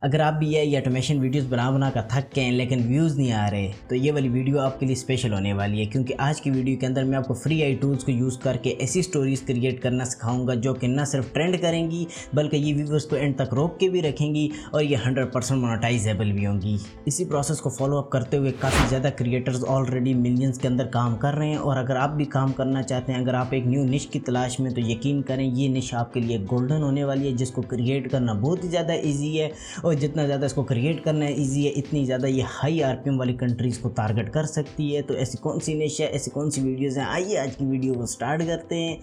अगर आप भी ये ऑटोमेशन वीडियोस बना कर थक गए हैं लेकिन व्यूज़ नहीं आ रहे तो ये वाली वीडियो आपके लिए स्पेशल होने वाली है, क्योंकि आज की वीडियो के अंदर मैं आपको फ्री आई टूल्स को यूज़ करके ऐसी स्टोरीज क्रिएट करना सिखाऊंगा जो कि न सिर्फ ट्रेंड करेंगी बल्कि ये व्यूवर्स को एंड तक रोक के भी रखेंगी और ये 100% मोनेटाइजेबल भी होंगी। इसी प्रोसेस को फॉलो अप करते हुए काफ़ी ज़्यादा क्रिएटर्स ऑलरेडी मिलियंस के अंदर काम कर रहे हैं और अगर आप भी काम करना चाहते हैं, अगर आप एक न्यू निश की तलाश में, तो यकीन करें ये निश आपके लिए गोल्डन होने वाली है, जिसको क्रिएट करना बहुत ही ज़्यादा ईजी है और जितना ज़्यादा इसको क्रिएट करना है ईजी है, इतनी ज़्यादा ये हाई आरपीएम वाली कंट्रीज़ को टारगेट कर सकती है। तो ऐसी कौन सी निश है, ऐसी कौन सी वीडियोज़ हैं, आइए आज की वीडियो को स्टार्ट करते हैं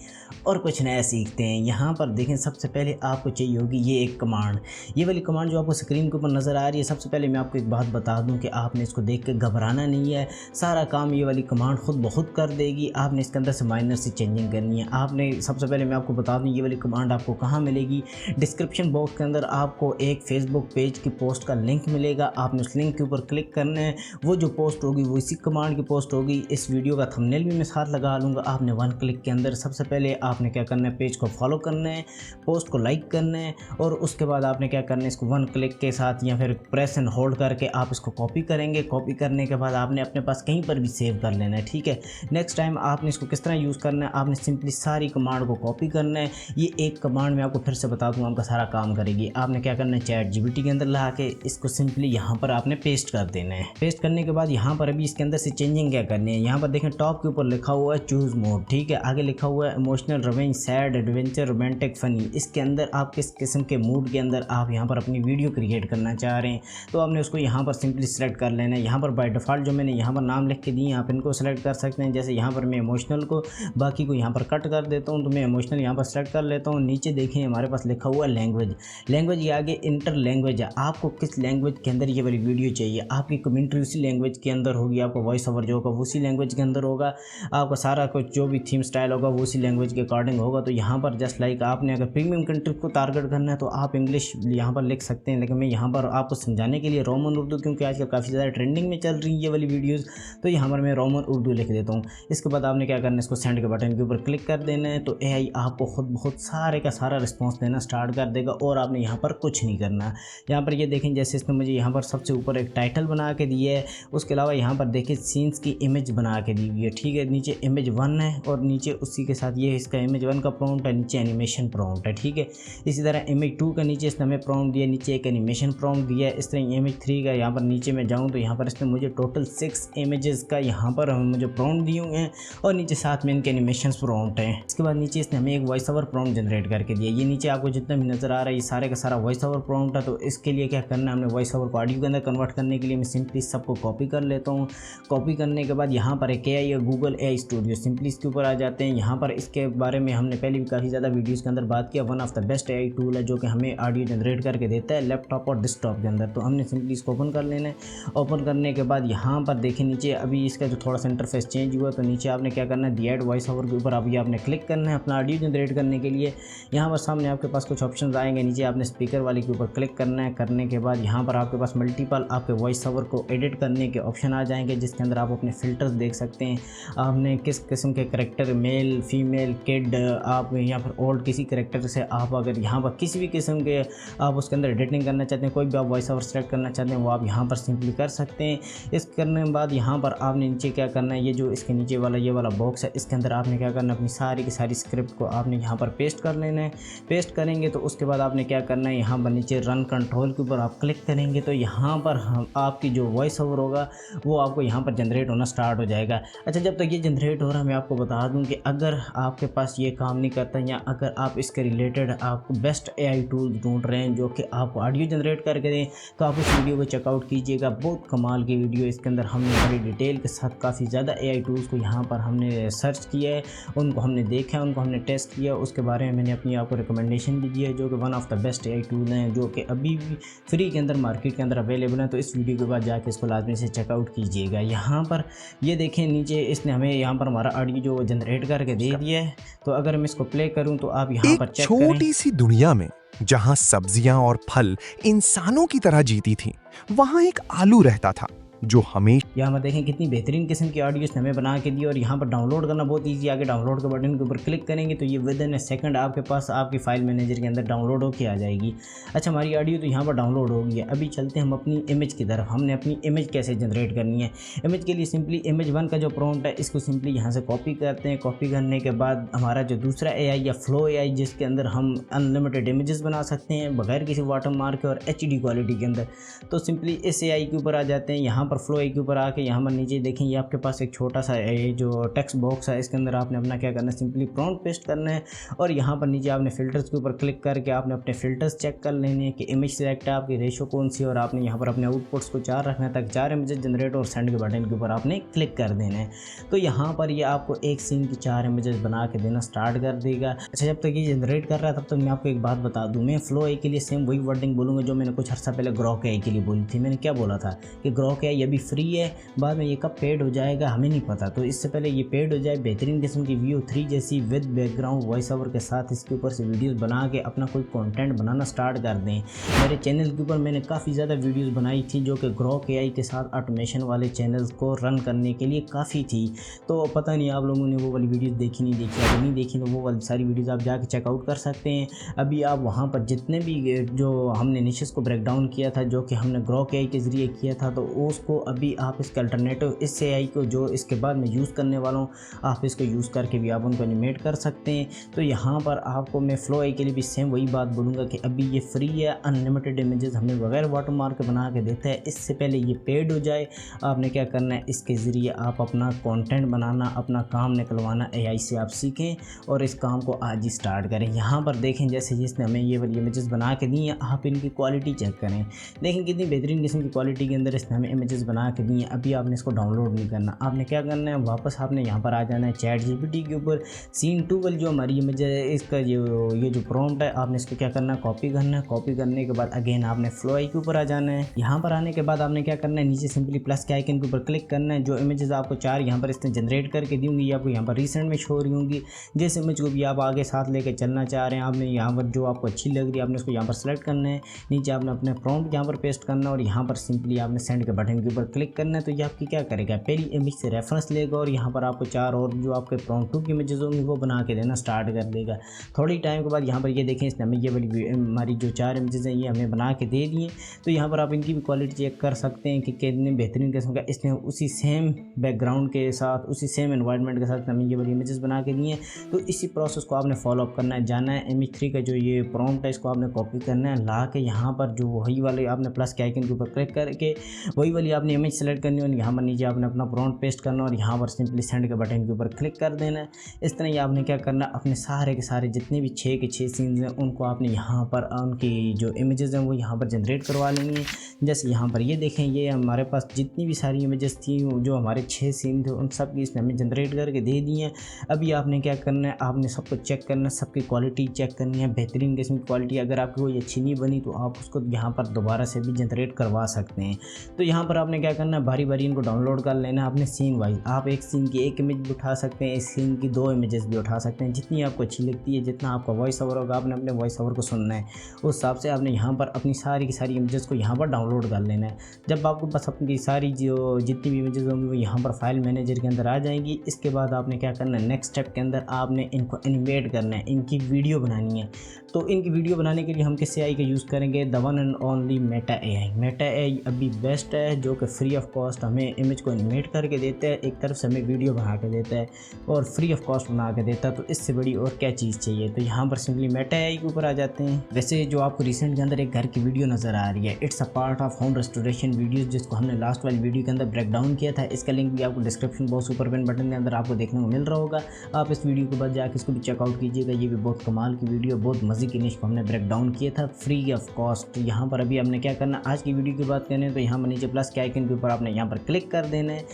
और कुछ नया सीखते हैं। यहाँ पर देखें, सबसे पहले आपको चाहिए होगी ये एक कमांड, ये वाली कमांड जो आपको स्क्रीन के ऊपर नज़र आ रही है। सबसे पहले मैं आपको एक बात बता दूँ कि आपने इसको देख के घबराना नहीं है, सारा काम ये वाली कमांड खुद ब खुद कर देगी। आपने इसके अंदर से माइनर सी चेंजिंग करनी है। आपने सबसे पहले मैं आपको बता दूँ ये वाली कमांड आपको कहाँ मिलेगी। डिस्क्रिप्शन बॉक्स के अंदर आपको एक फेसबुक पेज की पोस्ट का लिंक मिलेगा, आपने उस लिंक के ऊपर क्लिक करना है। वो जो पोस्ट होगी वो इसी कमांड की पोस्ट होगी। इस वीडियो का थंबनेल भी मैं साथ लगा लूँगा। आपने वन क्लिक के अंदर सबसे पहले आपने क्या करना है, पेज को फॉलो करना है, पोस्ट को लाइक करना है और उसके बाद आपने क्या करना है, इसको वन क्लिक के साथ या फिर प्रेस एंड होल्ड करके आप इसको कॉपी करेंगे। कॉपी करने के बाद आपने अपने पास कहीं पर भी सेव कर लेना है, ठीक है। नेक्स्ट टाइम आपने इसको किस तरह यूज़ करना है, आपने सिंपली सारी कमांड को कॉपी करना है। ये एक कमांड मैं आपको फिर से बता दूँ, आपका सारा काम करेगी। आपने क्या करना है, चैट जीपीटी के अंदर ला के इसको सिंपली यहाँ पर आपने पेस्ट कर देना है। पेस्ट करने के बाद यहाँ पर अभी इसके अंदर से चेंजिंग क्या करनी है, यहाँ पर देखें टॉप के ऊपर लिखा हुआ है चूज मोड, ठीक है। आगे लिखा हुआ है emotional, revenge, sad, adventure, romantic, funny. इसके अंदर आप किस किस्म के मूड के अंदर आप यहाँ पर अपनी वीडियो क्रिएट करना चाह रहे हैं तो आपने उसको यहाँ पर सिंपली सेलेक्ट कर लेना है। यहाँ पर बाय डिफ़ॉल्ट जो मैंने यहाँ पर नाम लिख के दिए आप इनको सेलेक्ट कर सकते हैं। जैसे यहाँ पर मैं इमोशनल को बाकी को यहाँ पर कट कर देता हूँ, तो मैं इमोशनल यहाँ पर सेलेक्ट कर लेता हूँ। नीचे देखें हमारे पास लिखा हुआ है लैंग्वेज, लैंग्वेज के आगे इंटर लैंग्वेज है। आपको किस लैंग्वेज के अंदर ये वाली वीडियो चाहिए, आपकी कमेंट्री उसी लैंग्वेज के अंदर होगी, आपका वॉइस ओवर जो होगा वो उसी लैंग्वेज के अंदर होगा, आपका सारा कुछ जो भी थीम स्टाइल होगा वो उसी लैंग्वेज के अकॉर्डिंग होगा। तो यहाँ पर जस्ट लाइक आपने अगर प्रीमियम कंट्री को टारगेट करना है तो आप इंग्लिश यहाँ पर लिख सकते हैं, लेकिन मैं यहाँ पर आपको समझाने के लिए रोमन उर्दू, क्योंकि आजकल काफ़ी ज़्यादा ट्रेंडिंग में चल रही है ये वाली वीडियोज़, तो यहाँ पर मैं रोमन उर्दू लिख देता हूँ। इसके बाद आपने क्या करना है, इसको सेंड के बटन के ऊपर क्लिक कर देना है। तो एआई आपको खुद बहुत सारे का सारा रिस्पॉन्स देना स्टार्ट कर देगा और आपने यहाँ पर कुछ नहीं करना। यहाँ पर ये देखें, जैसे इसने मुझे यहाँ पर सबसे ऊपर एक टाइटल बना के दिया है, उसके अलावा यहाँ पर देखिए सीन्स की इमेज बना के दी हुई है, ठीक है। नीचे इमेज 1 है और नीचे उसी के साथ ये इसका इमेज 1 का प्रॉम्प्ट है, नीचे एनिमेशन प्रॉम्प्ट है, ठीक है। इसी तरह इमेज 2 का नीचे इसने हमें प्रॉम्प्ट दिया, नीचे एक एनिमेशन प्रॉम्प्ट दिया है। इस तरह इमेज 3 का यहाँ पर नीचे मैं जाऊँ तो यहाँ पर इसने मुझे टोटल 6 इमेजेस का यहाँ पर मुझे प्रॉम्प्ट दिए हुए हैं और नीचे साथ में इनके एनिमेशन प्रॉम्प्ट हैं। इसके बाद नीचे इसने हमें एक वॉइस ओवर प्रॉम्प्ट जनरेट करके दिया। ये नीचे आपको जितना भी नज़र आ रहा है ये सारे का सारा वॉइस ओवर प्रॉम्प्ट है। तो इसके लिए क्या करना है, हमने वॉइस ओवर को ऑडियो के अंदर कन्वर्ट करने के लिए मैं सिंपली सबको कॉपी कर लेता हूँ। कॉपी करने के बाद यहाँ पर एक एआई या गूगल एआई स्टूडियो, सिंपली इसके ऊपर आ जाते हैं। यहाँ पर इसके बारे में हमने पहले भी काफ़ी ज़्यादा वीडियोस के अंदर बात किया। One of the best AI tool है जो कि हमें ऑडियो जनरेट करके देता है लैपटॉप और डेस्कटॉप के अंदर। तो हमने सिंपली इसको ओपन कर लेना है। ओपन करने के बाद यहाँ पर देखें नीचे अभी इसका जो थोड़ा सा इंटरफेस चेंज हुआ, तो नीचे आपने क्या करना है, दी एड वॉइस ओवर के ऊपर अभी आपने क्लिक करना है अपना ऑडियो जनरेट करने के लिए। यहाँ पर सामने आपके पास कुछ ऑप्शन आएंगे, नीचे आपने स्पीकर वाले के ऊपर क्लिक करना है। करने के बाद यहाँ पर आपके पास मल्टीपल आपके वॉइस ओवर को एडिट करने के ऑप्शन आ जाएंगे, जिसके अंदर आप अपने फ़िल्टर्स देख सकते हैं। आपने किस किस्म के करैक्टर, मेल, फीमेल, किड, आप या फिर ओल्ड किसी करैक्टर से आप अगर यहाँ पर किसी भी किस्म के आप उसके अंदर एडिटिंग करना चाहते हैं, कोई भी आप वॉइस ओवर सेलेक्ट करना चाहते हैं वो आप यहाँ पर सिंपली कर सकते हैं। इस करने के बाद यहाँ पर आपने नीचे क्या करना है, ये जो इसके नीचे वाला ये वाला बॉक्स है इसके अंदर आपने क्या करना है, अपनी सारी की सारी स्क्रिप्ट को आपने यहाँ पर पेस्ट कर लेना है। पेस्ट करेंगे तो उसके बाद आपने क्या करना है, यहाँ पर नीचे रन कंट्रोल के ऊपर आप क्लिक करेंगे तो यहाँ पर आपकी जो वॉइस ओवर होगा वो आपको यहाँ पर जनरेट होना स्टार्ट हो जाएगा। अच्छा, जब तक ये जनरेट हो रहा है मैं आपको बता दूं कि अगर आपके पास ये काम नहीं करता या अगर आप इसके रिलेटेड आप बेस्ट एआई टूल्स ढूंढ रहे हैं जो कि आपको ऑडियो जनरेट करके दें तो आप इस वीडियो को चेकआउट कीजिएगा। बहुत कमाल की वीडियो, इसके अंदर हमने बड़ी डिटेल के साथ काफ़ी ज़्यादा एआई टूल्स को यहाँ पर हमने सर्च किया है, उनको हमने देखा है, उनको हमने टेस्ट किया, उसके बारे में मैंने अपनी आपको रिकमेंडेशन भी दी है जो कि one of the best AI tool हैं जो कि अभी भी फ्री के अंदर मार्केट के अंदर अवेलेबल है। तो इस वीडियो के बाद जाके इसको लाजमी से चेकआउट कीजिएगा। यहाँ पर ये देखें नीचे इसने हमें यहाँ पर हमारा ऑडियो जो जनरेट करके दे दिया है। तो अगर मैं इसको प्ले करूँ तो आप यहाँ पर चेक करें। छोटी सी दुनिया में जहाँ सब्जियां और फल इंसानों की तरह जीती थीं, वहाँ एक आलू रहता था जो हमेशा यहाँ पर देखें कितनी बेहतरीन किस्म की ऑडियो इसने हमें बना के दी और यहाँ पर डाउनलोड करना बहुत ईजी। आगे डाउनलोड के बटन के ऊपर क्लिक करेंगे तो ये विद इन ए सेकंड आपके पास आपकी फाइल मैनेजर के अंदर डाउनलोड होके आ जाएगी। अच्छा, हमारी ऑडियो तो यहाँ पर डाउनलोड हो गई है। अभी चलते हैं हम अपनी इमेज की तरफ। हमने अपनी इमेज कैसे जनरेट करनी है। इमेज के लिए सिंपली इमेज 1 का जो प्रॉम्प्ट है इसको सिंपली यहाँ से कॉपी करते हैं। कॉपी करने के बाद हमारा जो दूसरा AI या फ्लो AI जिसके अंदर हम अनलिमिटेड इमेजेस बना सकते हैं बगैर किसी वाटरमार्क के और HD क्वालिटी के अंदर, तो सिंपली इस AI के ऊपर आ जाते हैं। यहाँ पर फ्लो AI के ऊपर आके यहाँ पर नीचे देखें ये आपके पास एक छोटा सा ये जो टेक्स्ट बॉक्स है इसके अंदर आपने अपना क्या करना है, सिंपली प्रॉम्प्ट पेस्ट करना है और यहाँ पर नीचे आपने फ़िल्टर्स के ऊपर क्लिक करके आपने अपने फ़िल्टर्स चेक कर लेने हैं कि इमेज सेलेक्ट है आपकी रेशो कौन सी, और आपने यहाँ पर अपने आउटपुट्स को 4 रखना है ताकि 4 इमेजेस जनरेट और सेंड के बटन के ऊपर आपने क्लिक कर देना है। तो यहाँ पर ये आपको एक सीन की 4 इमेजेस बना के देना स्टार्ट कर देगा। अच्छा, जब तक ये जनरेट कर रहा है तब तक मैं आपको एक बात बता दूँ, मैं फ्लो AI के लिए सेम वही वर्डिंग बोलूँगा जो मैंने कुछ अर्सा पहले ग्रॉक AI के लिए बोली थी। मैंने क्या बोला था कि ग्रॉक AI अभी फ्री है, बाद में ये कब पेड हो जाएगा हमें नहीं पता। तो इससे पहले ये पेड हो जाए, बेहतरीन किस्म की VO3 जैसी विद बैकग्राउंड वॉइस ओवर के साथ इसके ऊपर से वीडियोस बना के अपना कोई कंटेंट बनाना स्टार्ट कर दें। मेरे चैनल के ऊपर मैंने काफ़ी ज़्यादा वीडियोस बनाई थी जो कि ग्रॉक AI के साथ ऑटोमेशन वाले चैनल्स को रन करने के लिए काफ़ी थी। तो पता नहीं आप लोगों ने वो वाली वीडियोस देखी नहीं देखी, अगर नहीं देखी तो वो वाली सारी वीडियोस आप जाके चेकआउट कर सकते हैं। अभी आप वहाँ पर जितने भी जो हमने निशेस को ब्रेक डाउन किया था जो कि हमने ग्रॉक AI के ज़रिए किया था, तो उसको अभी आप इसके अल्टरनेटिव इस AI को जो इसके बाद मैं यूज़ करने वाला हूँ आप इसको यूज़ करके भी आप उनको एनिमेट कर सकते हैं। तो यहाँ पर आपको मैं फ्लो AI के लिए भी सेम वही बात बोलूँगा कि अभी ये फ्री है, अनलिमिटेड इमेजेस हमें बगैर वाटरमार्क बना के देता है। इससे पहले ये पेड हो जाए आपने क्या करना है, इसके ज़रिए आप अपना कंटेंट बनाना, अपना काम निकलवाना AI से आप सीखें और इस काम को आज ही स्टार्ट करें। यहाँ पर देखें जैसे जिसने हमें ये वाली इमेजेस बना के दी हैं, आप इनकी क्वालिटी चेक करें, देखें कितनी बेहतरीन किस्म की क्वालिटी के अंदर इसने हमें इमेजेस बना के दी हैं। अभी आपने इसको डाउनलोड नहीं करना, आपने क्या करना है, वापस आपने यहाँ पर आ जाना है ChatGPT के ऊपर। सीन 2 वाली जो हमारी इमेज है इसका ये जो प्रॉम्प्ट है आपने इसको क्या करना है, कॉपी करना है। कॉपी करने के बाद अगेन आपने फ्लो AI के ऊपर आ जाना है। यहाँ पर आने के बाद आपने क्या करना है, नीचे सिंपली प्लस के आइकन के ऊपर क्लिक करना है। जो इमेजेस आपको 4 यहाँ पर इसने जनरेट करके दी होंगी आपको यहाँ पर रिसेंट में शो हो रही होंगी। जिस इमेज को भी आप आगे साथ लेकर चलना चाह रहे हैं, आपने यहाँ पर जो आपको अच्छी लग रही है आपने उसको यहाँ पर सेलेक्ट करना है। नीचे आपने अपने प्रॉम्प्ट यहाँ पर पेस्ट करना है और यहाँ पर सिंपली आपने सेंड के बटन के ऊपर क्लिक करना है। तो ये आपकी क्या करेगा, पहली इमेज से रेफरेंस लेगा और यहाँ पर आपको 4 और जो आपके प्रॉम्प्ट 2 की इमेजेस होंगी वो बना के देना स्टार्ट कर देगा। थोड़ी टाइम के बाद यहाँ पर ये देखें इसने हमें ये वाली हमारी जो 4 इमेजेस हैं ये हमें बना के दे दिए। तो यहाँ पर आप इनकी भी क्वालिटी चेक कर सकते हैं कि कितने बेहतरीन किस्म का इसने उसी सेम बैकग्राउंड के साथ उसी सेम एनवायरनमेंट के साथ हमें ये वाली इमेजेस बना के दी हैं। तो इसी प्रोसेस को आपने फॉलो अप करना है, जाना है इमेज 3 का जो ये प्रॉम्प्ट है इसको आपने कॉपी करना है, ला के यहाँ पर जो वही वाले आपने प्लस के आइकन के ऊपर क्लिक करके वही वाली आपने इमेज सेलेक्ट करनी है और यहाँ पर नीचे आपने अपना प्रॉम्प्ट पेस्ट करना और यहाँ पर सिंपली सेंड के बटन के ऊपर क्लिक कर देना है। इस तरह ये आपने क्या करना, अपने सारे के सारे जितने भी 6 के 6 सीन्स हैं उनको आपने यहाँ पर उनकी जो इमेजेस हैं वो यहाँ पर जनरेट करवा लेनी है। जैसे यहाँ पर ये देखें ये हमारे पास जितनी भी सारी इमेजेस थी जो हमारे 6 सीन थे उन सब की इसने हमें जनरेट करके दे दी हैं। अभी आपने क्या करना है, आपने सबको चेक करना है, सबकी क्वालिटी चेक करनी है, बेहतरीन किस्म की क्वालिटी। अगर आपकी कोई अच्छी नहीं बनी तो आप उसको यहाँ पर दोबारा से भी जनरेट करवा सकते हैं। तो यहाँ पर आपने क्या करना है, बारी बारी इनको डाउनलोड कर लेना है अपने सीन वाइज। आप एक सीन की एक इमेज भी उठा सकते हैं, एक सीन की 2 इमेजेस भी उठा सकते हैं, जितनी आपको अच्छी लगती है, जितना आपका वॉइस ओवर होगा आपने अपने वॉइस ओवर को सुनना है उस हिसाब से आपने यहाँ पर अपनी सारी की सारी इमेजेस को यहाँ पर डाउनलोड कर लेना है। जब आपको बस अपनी सारी जो जितनी भी इमेजेस होंगी वो यहाँ पर फाइल मैनेजर के अंदर आ जाएंगी। इसके बाद आपने क्या करना है, नेक्स्ट स्टेप के अंदर आपने इनको एनिमेट करना है, इनकी वीडियो बनानी है। तो इनकी वीडियो बनाने के लिए हम किस AI का यूज़ करेंगे, the one and only Meta AI। Meta AI अभी बेस्ट है जो कि फ्री ऑफ कॉस्ट हमें इमेज को एनिमेट करके देता है, एक तरफ से हमें वीडियो बना के देता है और फ्री ऑफ कॉस्ट बना के देता है। तो इससे बड़ी और क्या चीज़ चाहिए। तो यहाँ पर सिंपली मेटा AI के ऊपर आ जाते हैं। वैसे जो आपको रिसेंट के अंदर एक घर की वीडियो नज़र आ रही है, it's a part of home restoration videos जिसको हमने लास्ट वाली वीडियो के अंदर ब्रेक डाउन किया था। इसका लिंक भी आपको डिस्क्रिप्शन बॉक्स ऊपर पेन बटन के अंदर आपको देखने को मिल रहा होगा। आप इस वीडियो के बाद जाकर इसको भी चेकआउट कीजिएगा। ये भी बहुत कमाल की वीडियो, बहुत मज़े की निश को हमने ब्रेक डाउन किया था फ्री ऑफ कॉस्ट। यहाँ पर अभी हमने क्या करना, आज की वीडियो की बात करें तो यहाँ पर नीचे प्लस के आइकन के ऊपर आपने यहाँ पर क्लिक कर देना है।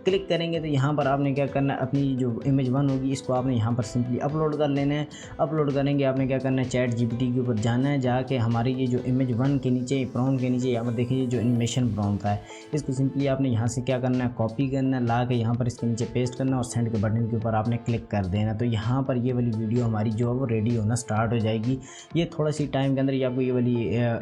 क्लिक करेंगे तो यहाँ पर आपने क्या करना है, अपनी जो इमेज 1 होगी इसको आपने यहाँ पर सिंपली अपलोड कर लेना है। अपलोड करेंगे आपने क्या करना है, चैट जीपीटी के ऊपर जाना है, जाके हमारी ये जो इमेज 1 के नीचे प्रॉम्प्ट के नीचे यहाँ पर देखिए जो एनिमेशन प्रॉम्प्ट है, इसको सिंपली आपने यहाँ से क्या करना है, कॉपी करना है, ला के यहाँ पर इसके नीचे पेस्ट करना और सेंड के बटन के ऊपर आपने क्लिक कर देना। तो यहाँ पर ये वाली वीडियो हमारी जो है वो रेडी होना स्टार्ट हो जाएगी। ये थोड़ा सी टाइम के अंदर ये आपको ये वाली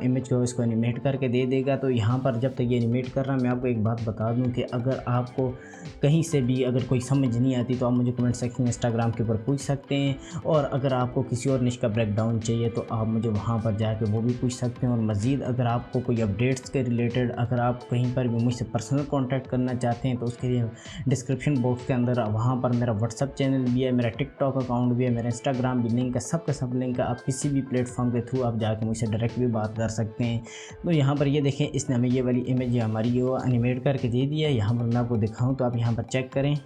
इमेज को इसको एनिमेट करके दे देगा। तो यहाँ पर जब तक ये एनिमेट कर रहा है, मैं आपको एक बात बता दूँ कि अगर आपको कहीं से भी अगर कोई समझ नहीं आती तो आप मुझे कमेंट सेक्शन में इंस्टाग्राम के ऊपर पूछ सकते हैं, और अगर आपको किसी और निश का ब्रेकडाउन चाहिए तो आप मुझे वहाँ पर जाके वो भी पूछ सकते हैं। और मज़ीद अगर आपको कोई अपडेट्स के रिलेटेड अगर आप कहीं पर भी मुझसे पर्सनल कांटेक्ट करना चाहते हैं तो उसके लिए डिस्क्रिप्शन बॉक्स के अंदर वहाँ पर मेरा व्हाट्सअप चैनल भी है, मेरा टिकटॉक अकाउंट भी है, मेरा इंस्टाग्राम भी लिंक है, सब का सब लिंक है। आप किसी भी प्लेटफॉर्म के थ्रू आप जाके मुझसे डायरेक्ट भी बात कर सकते हैं। तो यहाँ पर ये देखें, इसने हमें ये वाली इमेज हमारी वो एनिमेट करके दे दिया है। यहाँ पर मैं आपको दिखाऊँ तो आप यहाँ पर चेक करें,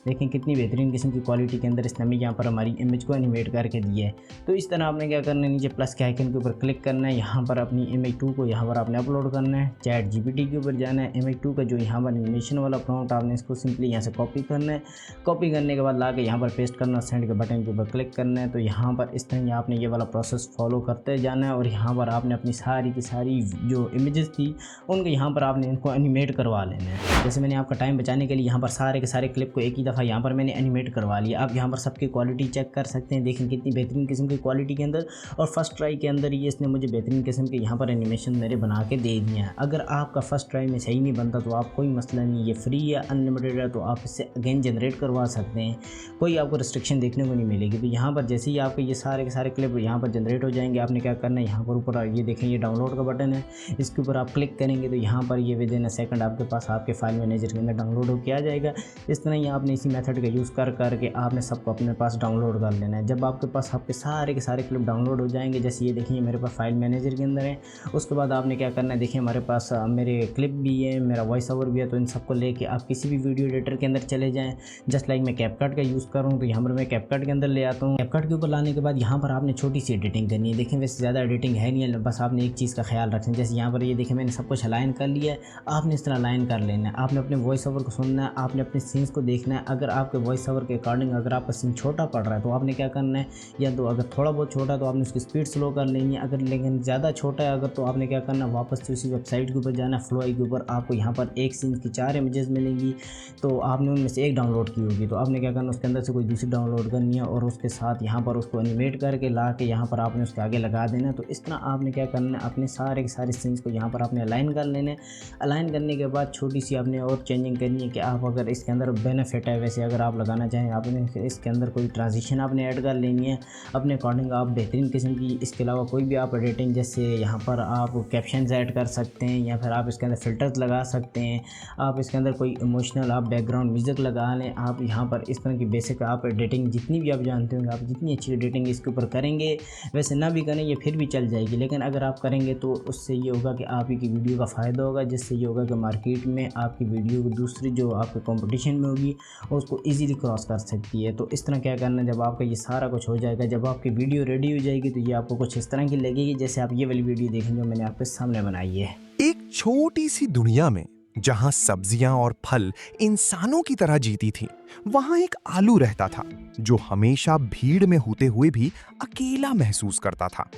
देखें कितनी बेहतरीन किस्म की क्वालिटी के अंदर इसने हमें यहाँ पर हमारी इमेज को एनिमेट करके दिया है। तो इस तरह आपने क्या करना है, नीचे प्लस के आइकन के ऊपर क्लिक करना है, यहाँ पर अपनी इमेज 2 को यहाँ पर आपने अपलोड करना है, चैट जीपीटी के ऊपर जाना है, इमेज 2 का जो यहाँ पर एनिमेशन वाला प्रॉम्प्ट आपने इसको सिंपली यहाँ से कॉपी करना है। कॉपी करने के बाद ला के यहाँ पर पेस्ट करना, सेंड के बटन के ऊपर क्लिक करना है। तो यहाँ पर इस तरह आपने ये वाला प्रोसेस फॉलो करते जाना है और यहाँ पर आपने अपनी सारी की सारी जो इमेजेस थी उनको यहाँ पर आपने इनको एनिमेट करवा लेना है। जैसे मैंने आपका टाइम बचाने के लिए यहाँ पर सारे के सारे क्लिप को एक ही दफ़ा यहाँ पर मैंने एनिमेट करवा लिया। आप यहाँ पर सबकी क्वालिटी चेक कर सकते हैं, देखें कितनी बेहतरीन किस्म की क्वालिटी के अंदर, और फर्स्ट ट्राई के अंदर ये इसने मुझे बेहतरीन किस्म के यहाँ पर एनिमेशन मेरे बना के दे दिया है। अगर आपका फर्स्ट ट्राई में सही नहीं बनता तो आप कोई मसला नहीं, ये फ्री है, अनलिमिटेड है, तो आप इससे अगेन जनरेट करवा सकते हैं, कोई आपको रिस्ट्रिक्शन देखने को नहीं मिलेगी। तो यहाँ पर जैसे ही आपके ये सारे के सारे क्लिप यहाँ पर जनरेट हो जाएंगे, आपने क्या करना है, यहाँ पर ऊपर ये देखें ये डाउनलोड का बटन है, इसके ऊपर आप क्लिक करेंगे तो यहाँ पर ये विद इन अ सेकंड आपके पास आपके फाइल मैनेजर के अंदर डाउनलोड होकर आ जाएगा। इस तरह ही आपने इसी मेथड का यूज़ करके आपने सबको अपने पास डाउनलोड कर लेना है। जब आपके पास आपके सारे के सारे क्लिप डाउनलोड हो जाएंगे, जैसे ये देखिए मेरे पास फाइल मैनेजर के अंदर है, उसके बाद आपने क्या करना है, देखिए हमारे पास मेरे क्लिप भी है, मेरा वॉइस ओवर भी है। तो इन सबको लेके आप किसी भी वीडियो एडिटर के अंदर चले जाएं। जस्ट लाइक मैं कैपकट का यूज़ करूँ तो यहाँ पर मैं कैपकट के अंदर ले आता हूँ। कैपकट के ऊपर लाने के बाद यहाँ पर आपने छोटी सी एडिटिंग करनी है। देखें वैसे ज़्यादा एडिटिंग है नहीं है, बस आपने एक चीज़ का ख्याल रखना है। जैसे यहाँ पर ये देखें मैंने सब कुछ अलाइन कर लिया है, आपने इस तरह अलाइन कर लेना है। आपने अपने वॉइस ओवर को सुनना है, आपने अपने सीन्स को देखना है। अगर आपके वॉइस ओवर के अकॉर्डिंग अगर आपका सीन छोटा पड़ रहा है तो आपने क्या करना है, या तो अगर थोड़ा बहुत छोटा है तो आपने उसकी स्पीड स्लो कर लेनी है। अगर लेकिन ज़्यादा छोटा है अगर, तो आपने क्या करना है, वापस से उसी वेबसाइट के ऊपर जाना है, फ्लोई के ऊपर। आपको यहाँ पर एक सीन की 4 इमेजेस मिलेंगी, तो आपने उनमें से एक डाउनलोड की होगी, तो आपने क्या करना, उसके अंदर से कोई दूसरी डाउनलोड करनी है और उसके साथ यहाँ पर उसको एनिमेट करके ला के यहाँ पर आपने उसके आगे लगा देना है। तो इस तरह आपने क्या करना है, अपने सारे के सारे सीन्स को यहाँ पर आपने अलाइन कर लेना है। अलाइन करने के बाद छोटी सी आपने और चेंजिंग करनी है कि आप अगर इसके अंदर बेनिफिट है, वैसे अगर आप लगाना चाहें, आपने इसके अंदर कोई ट्रांजिशन आपने ऐड कर लेनी है अपने अकॉर्डिंग, आप बेहतरीन किस्म की। इसके अलावा कोई भी आप एडिटिंग, जैसे यहाँ पर आप कैप्शंस ऐड कर सकते हैं, या फिर आप इसके अंदर फ़िल्टर्स लगा सकते हैं। आप इसके अंदर कोई इमोशनल आप बैकग्राउंड म्यूज़िक लगा लें। आप यहाँ पर इस तरह की बेसिक आप एडिटिंग जितनी भी आप जानते होंगे, आप जितनी अच्छी एडिटिंग इसके ऊपर करेंगे, वैसे ना भी करें ये फिर भी चल जाएगी, लेकिन अगर आप करेंगे तो उससे ये होगा कि आप ही की वीडियो का फ़ायदा होगा, जिससे ये होगा कि मार्केट में आपकी वीडियो दूसरी जो आपके कॉम्पिटिशन में होगी उसको ईजीली क्रॉस कर सकती है। तो इस तरह क्या करना है, जब आपका ये सारा कुछ हो जाएगा, जब आपकी वीडियो रेडी हो जाएगी तो ये आपको कुछ इस तरह की लगेगी जैसे आप ये वाली वीडियो देखेंगे जो मैंने आपके सामने बनाई है। एक छोटी सी दुनिया में जहां सब्जियां और फल इंसानों की तरह जीती थी, वहां एक आलू रहता था जो हमेशा भीड़ में होते हुए भी अकेला महसूस करता था।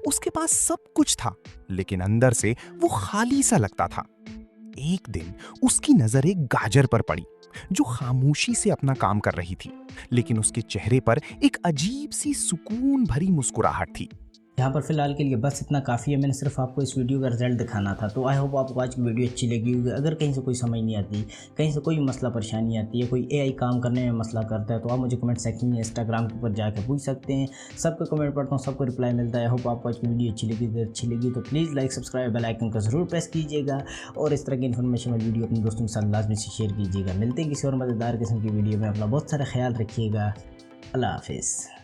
उसके पास सब कुछ था, लेकिन अंदर से वो खाली सा लगता था। एक दिन उसकी नजर एक गाजर पर पड़ी जो खामोशी से अपना काम कर रही थी, लेकिन उसके चेहरे पर एक अजीब सी सुकून भरी मुस्कुराहट थी। यहाँ पर फिलहाल के लिए बस इतना काफ़ी है। मैंने सिर्फ आपको इस वीडियो का रिजल्ट दिखाना था। तो आई होप आपको आज की वीडियो अच्छी लगी होगी। अगर कहीं से कोई समझ नहीं आती, कहीं से कोई मसला परेशानी आती है, कोई एआई काम करने में मसला करता है, तो आप मुझे कमेंट सेक्शन में इंस्टाग्राम के ऊपर जाकर पूछ सकते हैं। सबको कमेंट पढ़ता हूँ, सबको रिप्लाई मिलता है। आई होप आपको आज की वीडियो अच्छी लगी तो please like subscribe bell icon को ज़रूर प्रेस कीजिएगा और इस तरह की इन्फॉर्मेशन वाली वीडियो अपने दोस्तों के साथ लाजमी से शेयर कीजिएगा। मिलते हैं किसी और मज़ेदार किस्म की वीडियो में। अपना बहुत सारा ख्याल रखिएगा। अल्लाह हाफिज़।